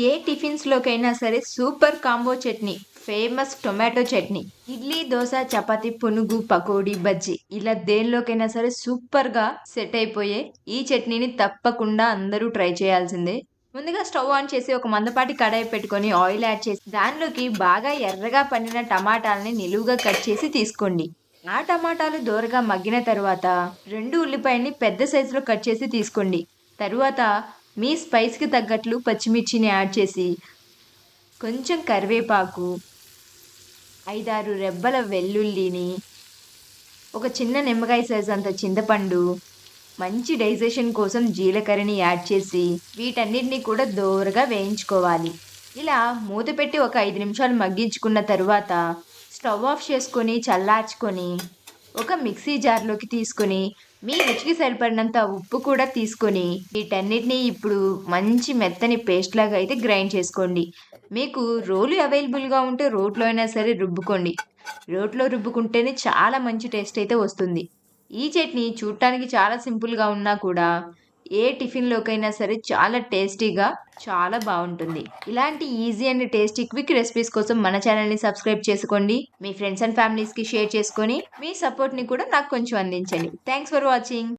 ఏ టిఫిన్స్‌లోకైనా సరే super combo chutney. Famous tomato chutney. Idli, dosa, chapati, punugu, pakodi, bajji ఇలా దేనిలోకైనా సరే సూపర్‌గా సెట్ అయిపోయే ఈ చట్నీని తప్పకుండా అందరూ ట్రై చేయాల్సిందే. ముందుగా స్టవ్ ఆన్ చేసి ఒక మందపాటి కడాయి పెట్టుకొని ఆయిల్ యాడ్ చేసి దానిలోకి బాగా ఎర్రగా పండిన టమాటాలని నిలువుగా కట్ చేసి తీసుకోండి. ఆ టమాటాలు దోరగా మగ్గిన తరువాత 2 ఉల్లిపాయల్ని పెద్ద సైజులో కట్ చేసి తీసుకోండి. తరువాత మీ స్పైస్‌కి తగ్గట్లు పచ్చిమిర్చిని యాడ్ చేసి, కొంచెం కరివేపాకు, 5, 6 రెబ్బల వెల్లుల్లిని, ఒక చిన్న నిమ్మకాయ సైజ్ అంత చింతపండు, మంచి డైజెషన్ కోసం జీలకర్రని యాడ్ చేసి, వీటన్నిటిని కూడా దోరగా వేయించుకోవాలి. ఇలా మూత పెట్టి ఒక 5 నిమిషాలు మగ్గించుకున్న తరువాత, స్టవ్ ఆఫ్ చేసుకొని చల్లార్చుకొని, ఒక మిక్సీ జార్‌లోకి తీసుకొని, మీ రుచికి సరిపడినంత ఉప్పు కూడా తీసుకొని, వీటన్నిటిని ఇప్పుడు మంచి మెత్తని పేస్ట్‌లాగా అయితే గ్రైండ్ చేసుకోండి. మీకు రోలు అవైలబుల్‌గా ఉంటే రోట్లో అయినా సరే రుబ్బుకోండి. రోట్లో రుబ్బుకుంటేనే చాలా మంచి టేస్ట్ అయితే వస్తుంది. ఈ చట్నీ చూడటానికి చాలా సింపుల్‌గా ఉన్నా కూడా, ఏ టిఫిన్‌లోకైనా సరే చాలా టేస్టీగా చాలా బావుంటుంది. ఇలాంటి easy and tasty quick recipes కోసం మన ఛానెల్‌ని సబ్స్క్రైబ్ చేసుకోండి. మీ ఫ్రెండ్స్ అండ్ ఫ్యామిలీస్‌కి షేర్ చేసుకొని, మీ సపోర్ట్‌ని కూడా నాకు కొంచెం అందించండి. Thanks for watching.